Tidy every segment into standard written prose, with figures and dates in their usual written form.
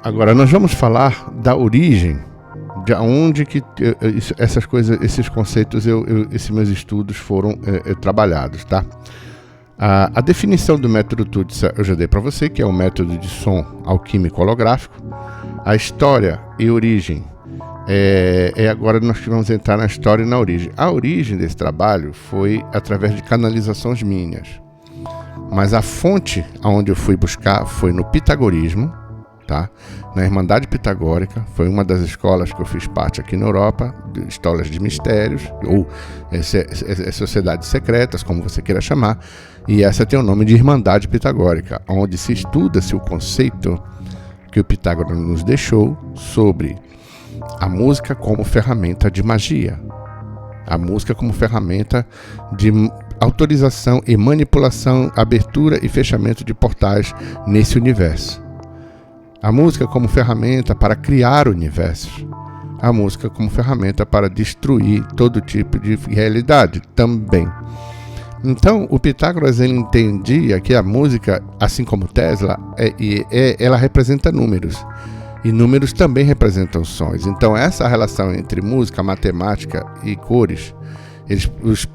Agora nós vamos falar da origem, de onde que essas coisas, esses conceitos, esses meus estudos foram trabalhados, tá? A definição do método Tutsa eu já dei para você, que é o método de som alquímico holográfico. A história e origem, agora nós vamos entrar na história e na origem. A origem desse trabalho foi através de canalizações minhas, mas a fonte aonde eu fui buscar foi no pitagorismo, tá? Na Irmandade Pitagórica, foi uma das escolas que eu fiz parte aqui na Europa, de escolas de mistérios, ou sociedades secretas, como você queira chamar, e essa tem o nome de Irmandade Pitagórica, onde se estuda-se o conceito que o Pitágoras nos deixou sobre a música como ferramenta de magia, a música como ferramenta de autorização e manipulação, abertura e fechamento de portais nesse universo. A música como ferramenta para criar universos. A música como ferramenta para destruir todo tipo de realidade também. Então, o Pitágoras ele entendia que a música, assim como Tesla, ela representa números. E números também representam sons. Então, essa relação entre música, matemática e cores,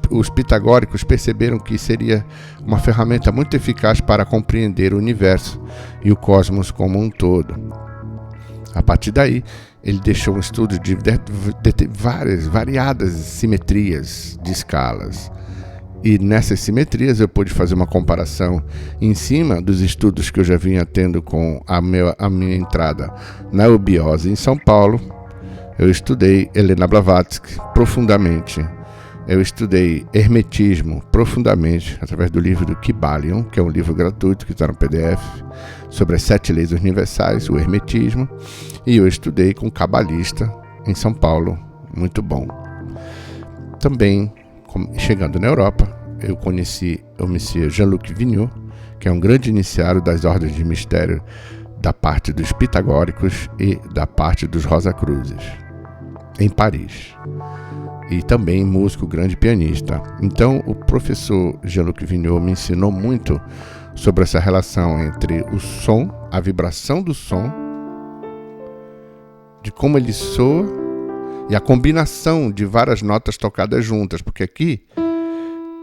os pitagóricos perceberam que seria uma ferramenta muito eficaz para compreender o universo e o cosmos como um todo. A partir daí, ele deixou um estudo de variadas simetrias de escalas. E nessas simetrias eu pude fazer uma comparação em cima dos estudos que eu já vinha tendo com a minha entrada na eubiose em São Paulo. Eu estudei Helena Blavatsky profundamente. Eu estudei hermetismo profundamente através do livro do Kybalion, que é um livro gratuito que está no PDF, sobre as 7 leis universais, o hermetismo. E eu estudei com um cabalista em São Paulo, muito bom. Também, chegando na Europa, eu conheci o Monsieur Jean-Luc Vigneault, que é um grande iniciado das ordens de mistério da parte dos pitagóricos e da parte dos Rosacruzes, em Paris. E também músico, grande pianista. Então, o professor Jean-Luc Vigneault me ensinou muito sobre essa relação entre o som, a vibração do som, de como ele soa e a combinação de várias notas tocadas juntas. Porque aqui,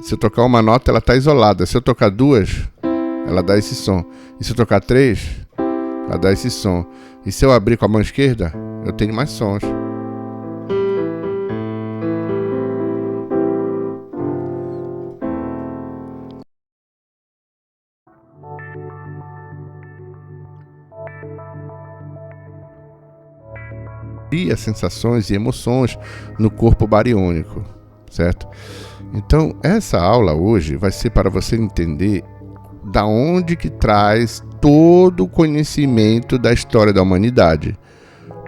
se eu tocar uma nota, ela está isolada. Se eu tocar 2, ela dá esse som. E se eu tocar 3, ela dá esse som. E se eu abrir com a mão esquerda, eu tenho mais sons. E sensações e emoções no corpo bariônico, certo? Então, essa aula hoje vai ser para você entender da onde que traz todo o conhecimento da história da humanidade,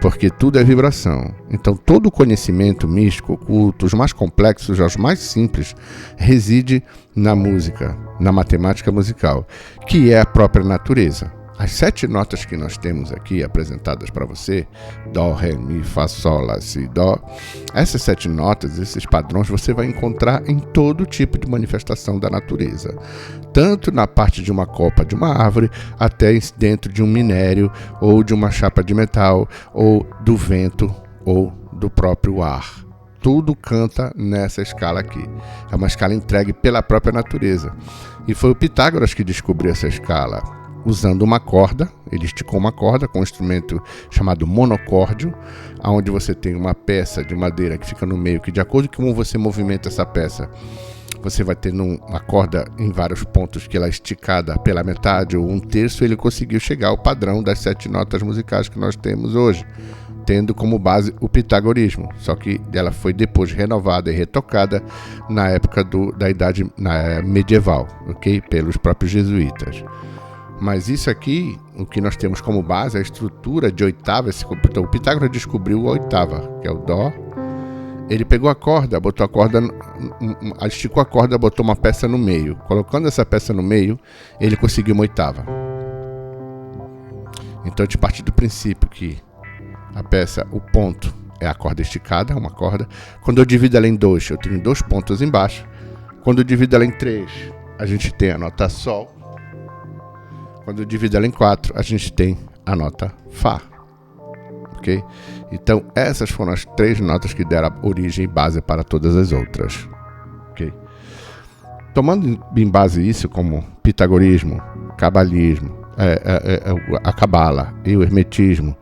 porque tudo é vibração. Então, todo o conhecimento místico, oculto, os mais complexos, os mais simples, reside na música, na matemática musical, que é a própria natureza. As 7 notas que nós temos aqui apresentadas para você, Dó, Ré, Mi, Fá, Sol, Lá, Si, Dó, essas 7 notas, esses padrões, você vai encontrar em todo tipo de manifestação da natureza. Tanto na parte de uma copa de uma árvore, até dentro de um minério, ou de uma chapa de metal, ou do vento, ou do próprio ar. Tudo canta nessa escala aqui. É uma escala entregue pela própria natureza. E foi o Pitágoras que descobriu essa escala. Usando uma corda, ele esticou uma corda com um instrumento chamado monocórdio, onde você tem uma peça de madeira que fica no meio, que de acordo com como você movimenta essa peça, você vai ter uma corda em vários pontos que ela é esticada pela metade ou 1/3, ele conseguiu chegar ao padrão das 7 notas musicais que nós temos hoje, tendo como base o pitagorismo, só que ela foi depois renovada e retocada na época da idade medieval, ok? Pelos próprios jesuítas. Mas isso aqui, o que nós temos como base, a estrutura de oitava. Então, o Pitágoras descobriu a oitava, que é o Dó. Ele pegou a corda, botou a corda, esticou a corda, botou uma peça no meio. Colocando essa peça no meio, ele conseguiu uma oitava. Então, a gente parte do princípio que a peça, o ponto, é a corda esticada, uma corda. Quando eu divido ela em 2, eu tenho 2 pontos embaixo. Quando eu divido ela em 3, a gente tem a nota Sol. Quando eu divido ela em 4, a gente tem a nota Fá. Ok? Então, essas foram as 3 notas que deram origem e base para todas as outras. Ok? Tomando em base isso como pitagorismo, cabalismo, a cabala e o hermetismo,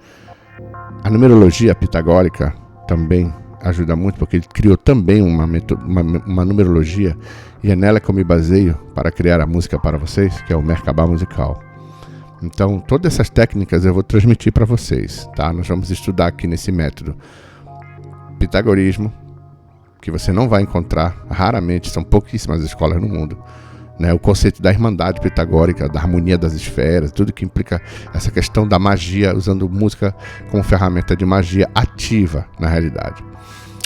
a numerologia pitagórica também ajuda muito, porque ele criou também uma numerologia, e é nela que eu me baseio para criar a música para vocês, que é o Merkabah musical. Então, todas essas técnicas eu vou transmitir para vocês, tá? Nós vamos estudar aqui nesse método pitagorismo, que você não vai encontrar, raramente, são pouquíssimas escolas no mundo, né? O conceito da irmandade pitagórica, da harmonia das esferas, tudo que implica essa questão da magia, usando música como ferramenta de magia ativa na realidade.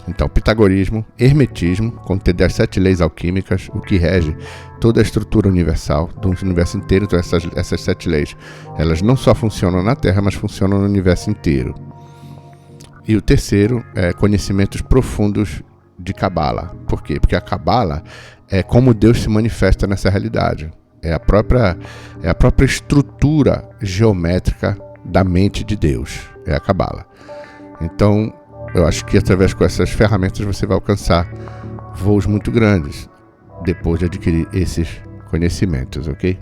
Então, pitagorismo, hermetismo, contendo as 7 leis alquímicas, o que rege toda a estrutura universal do universo inteiro. Então, essas 7 leis, elas não só funcionam na Terra, mas funcionam no universo inteiro. E o terceiro é conhecimentos profundos de Cabala. Por quê? Porque a Cabala é como Deus se manifesta nessa realidade. É a própria estrutura geométrica da mente de Deus. É a Cabala. Então, eu acho que através dessas ferramentas você vai alcançar voos muito grandes depois de adquirir esses conhecimentos, ok?